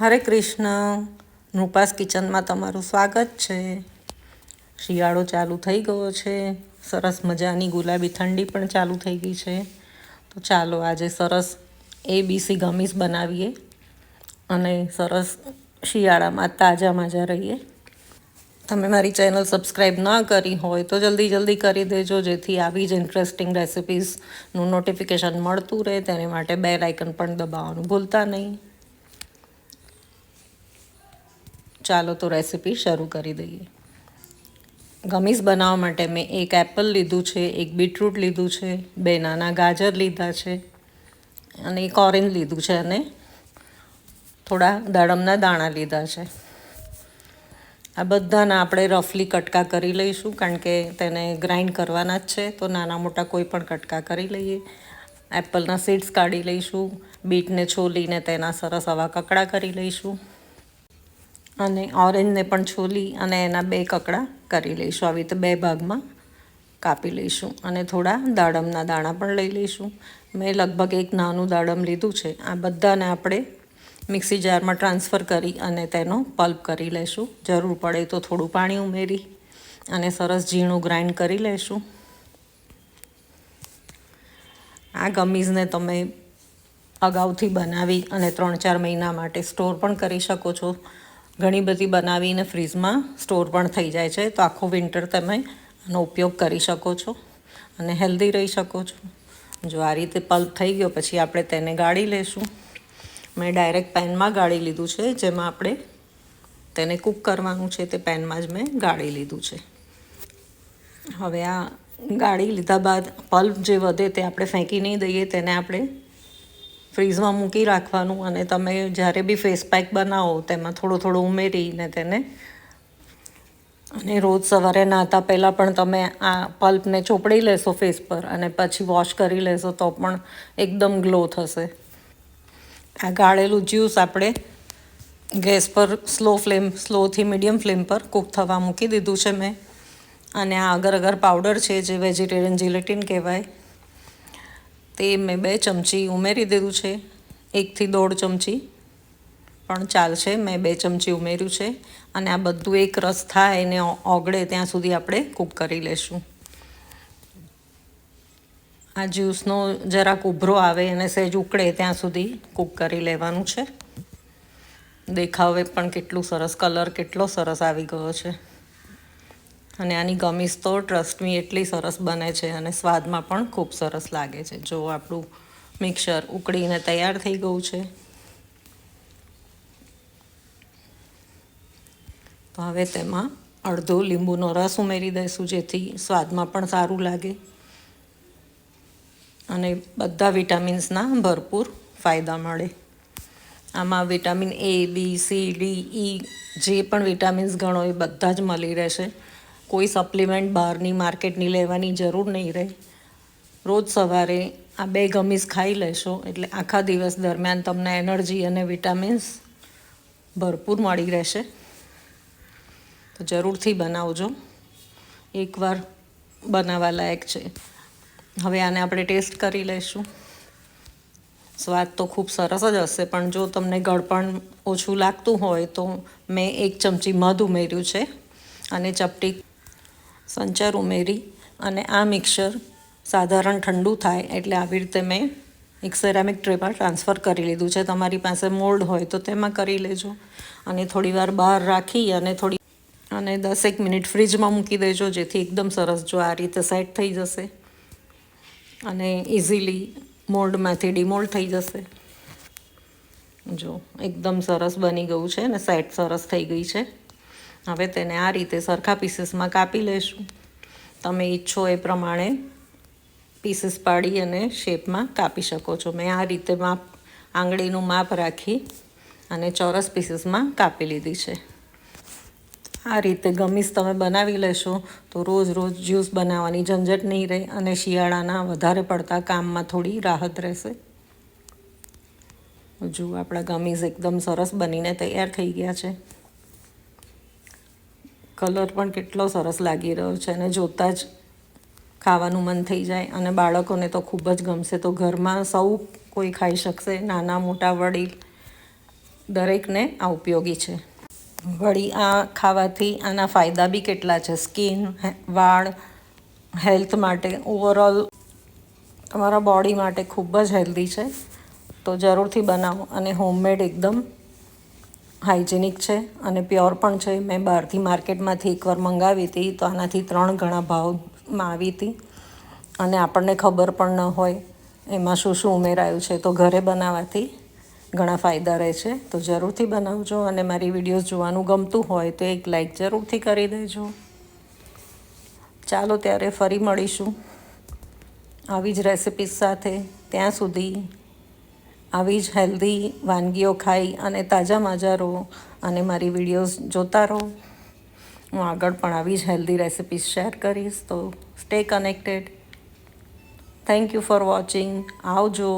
હરે કૃષ્ણ. નૃપાસ કિચનમાં તમારું સ્વાગત છે. શિયાળો ચાલુ થઈ ગયો છે. સરસ મજાની ગુલાબી ઠંડી પણ ચાલુ થઈ ગઈ છે. તો ચાલો આજે સરસ ABC ગમીઝ બનાવીએ અને સરસ શિયાળામાં તાજા રહીએ. તમે મારી ચેનલ સબસ્ક્રાઈબ ના કરી હોય તો જલ્દી કરી દેજો, જેથી આવી જ ઇન્ટરેસ્ટિંગ રેસિપીઝનું નોટિફિકેશન મળતું રહે. તેને માટે બેલ આઇકન પણ દબાવવાનું ભૂલતા નહીં. ચાલો તો રેસીપી શરૂ કરી દઈએ. ગમીઝ બનાવવા માટે મેં એક એપલ લીધું છે, એક બીટરૂટ લીધું છે, 2 નાના ગાજર લીધા છે અને એક ઓરેન્જ લીધું છે અને થોડા દાડમના દાણા લીધા છે. આ બધાના આપણે રફલી કટકા કરી લઈશું, કારણ કે તેને ગ્રાઇન્ડ કરવાના જ છે. તો નાના મોટા કોઈ પણ કટકા કરી લઈએ. એપલના સીડ્સ કાઢી લઈશું. બીટને છોલીને તેના સરસ આવા કકડા કરી લઈશું અને ઓરેન્જને પણ છોલી અને એના 2 કકડા કરી લઈશું. આવી રીતે 2 ભાગમાં કાપી લઈશું અને થોડા દાડમના દાણા પણ લઈ લઈશું. મેં લગભગ એક નાનું દાડમ લીધું છે. આ બધાને આપણે મિક્સી જારમાં ટ્રાન્સફર કરી અને તેનો પલ્પ કરી લઈશું. જરૂર પડે તો થોડું પાણી ઉમેરી અને સરસ ઝીણું ગ્રાઇન્ડ કરી લઈશું. આ ગમીઝને તમે અગાઉથી બનાવી અને 3-4 મહિના માટે સ્ટોર પણ કરી શકો છો. ઘણી બધી બનાવીને ફ્રીજમાં સ્ટોર પણ થઈ જાય છે. તો આખો વિન્ટર તમે આનો ઉપયોગ કરી શકો છો અને હેલ્ધી રહી શકો છો. જો આ રીતે પલ્પ થઈ ગયો પછી આપણે તેને ગાળી લઈશું. મેં ડાયરેક્ટ પેનમાં ગાળી લીધું છે. જેમાં આપણે તેને કૂક કરવાનું છે તે પેનમાં જ મેં ગાળી લીધું છે. હવે આ ગાળી લીધા બાદ પલ્પ જે વધે તે આપણે ફેંકી નહીં દઈએ. તેને આપણે ફ્રીઝમાં મૂકી રાખવાનું અને તમે જ્યારે બી ફેસ પેક બનાવો તેમાં થોડું ઉમેરીને તેને અને રોજ સવારે નહાતા પહેલાં પણ તમે આ પલ્પને ચોપડી લેશો ફેસ પર અને પછી વોશ કરી લેશો તો પણ એકદમ ગ્લો થશે. આ ગાળેલું જ્યુસ આપણે ગેસ પર સ્લોથી મીડિયમ ફ્લેમ પર કૂક થવા મૂકી દીધું છે મેં. અને આ અગર પાવડર છે, જે વેજીટેરિયન જીલેટિન કહેવાય, તે મેં 2 ચમચી ઉમેરી દીધું છે. 1 થી 1.5 ચમચી પણ ચાલશે. મેં 2 ચમચી ઉમેર્યું છે અને આ બધું એક રસ થાય એને ઓગળે ત્યાં સુધી આપણે કૂક કરી લઈશું. આ જ્યુસનો જરાક ઉભરો આવે અને સહેજ ઉકળે ત્યાં સુધી કૂક કરી લેવાનું છે. દેખાવે પણ કેટલું સરસ, કલર કેટલો સરસ આવી ગયો છે અને આની ગમીઝ તો ટ્રસ્ટ મી એટલી સરસ બને છે અને સ્વાદમાં પણ ખૂબ સરસ લાગે છે. જો આપણું મિક્સર ઉકળીને તૈયાર થઈ ગયું છે. તો હવે તેમાં અડધો લીંબુનો રસ ઉમેરી દઈશું, જેથી સ્વાદમાં પણ સારું લાગે અને બધા વિટામિન્સના ભરપૂર ફાયદા મળે. આમાં vitamin A, B, C, D, E જે પણ વિટામિન્સ ગણો એ બધા જ મળી રહેશે. કોઈ સપ્લિમેન્ટ બહારની માર્કેટની લેવાની જરૂર નહીં રહે. રોજ સવારે આ 2 ગમીઝ ખાઈ લેશો એટલે આખા દિવસ દરમિયાન તમને એનર્જી અને વિટામિન્સ ભરપૂર મળી રહેશે. તો જરૂરથી બનાવજો. એકવાર બનાવવા લાયક છે. હવે આને આપણે ટેસ્ટ કરી લઈશું. સ્વાદ તો ખૂબ સરસ જ હશે, પણ જો તમને ગળપણ ઓછું લાગતું હોય તો મેં 1 ચમચી મધ ઉમેર્યું છે અને ચપટી સંચર ઉમેરી અને આ મિક્સર સાધારણ ઠંડુ થાય એટલે આવી રીતે મેં એક સેરામિક ટ્રેમાં ટ્રાન્સફર કરી લીધું છે. તમારી પાસે મોલ્ડ હોય તો તેમાં કરી લેજો અને થોડીવાર બહાર રાખી અને 10 મિનિટ ફ્રીજમાં મૂકી દેજો, જેથી એકદમ સરસ જો આ રીતે સેટ થઈ જશે અને ઇઝીલી મોલ્ડમાંથી ડિમોલ્ડ થઈ જશે. જો એકદમ સરસ બની ગયું છે અને સેટ સરસ થઈ ગઈ છે. હવે તેને આ રીતે સરખા પીસીસમાં કાપી લઈશું. તમે ઈચ્છો એ પ્રમાણે પીસીસ પાડી અને શેપમાં કાપી શકો છો. મેં આ રીતે આંગળીનું માપ રાખી અને ચોરસ પીસીસમાં કાપી લીધી છે. આ રીતે ગમીઝ તમે બનાવી લેશો તો રોજ જ્યુસ બનાવવાની ઝંઝટ નહીં રહે અને શિયાળાના વધારે પડતા કામમાં થોડી રાહત રહેશે. જો આપણા ગમીઝ એકદમ સરસ બનીને તૈયાર થઈ ગયા છે. કલર પણ કેટલો સરસ લાગી રહ્યો છે અને જોતાં જ ખાવાનું મન થઈ જાય અને બાળકોને તો ખૂબ જ ગમશે. તો ઘરમાં સૌ કોઈ ખાઈ શકશે, નાના મોટા વડીલ દરેકને આ ઉપયોગી છે. વળી આ ખાવાથી આના ફાયદા બી કેટલા છે. સ્કિન, વાળ, હેલ્થ માટે, ઓવરઓલ તમારા બોડી માટે ખૂબ જ હેલ્ધી છે. તો જરૂરથી બનાવો. અને હોમમેડ એકદમ હાઇજેનિક છે અને પ્યોર પણ છે. મેં બહારથી માર્કેટમાંથી એકવાર મંગાવી હતી તો આનાથી 3 ગણા ભાવમાં આવી હતી અને આપણને ખબર પણ ન હોય એમાં શું શું ઉમેરાયું છે. તો ઘરે બનાવવાથી ઘણા ફાયદા રહે છે. તો જરૂરથી બનાવજો. અને મારી વિડીયોઝ જોવાનું ગમતું હોય તો એક લાઈક જરૂરથી કરી દેજો. ચાલો ત્યારે ફરી મળીશું આવી જ રેસિપીસ સાથે. ત્યાં સુધી આવી જ હેલ્ધી વાનગીઓ ખાઈ અને તાજા માજા રહો અને મારી વિડીયોઝ જોતા રહો. હું આગળ પણ આવી જ હેલ્ધી રેસિપીસ શેર કરીશ. તો stay connected. Thank you for watching. આવજો.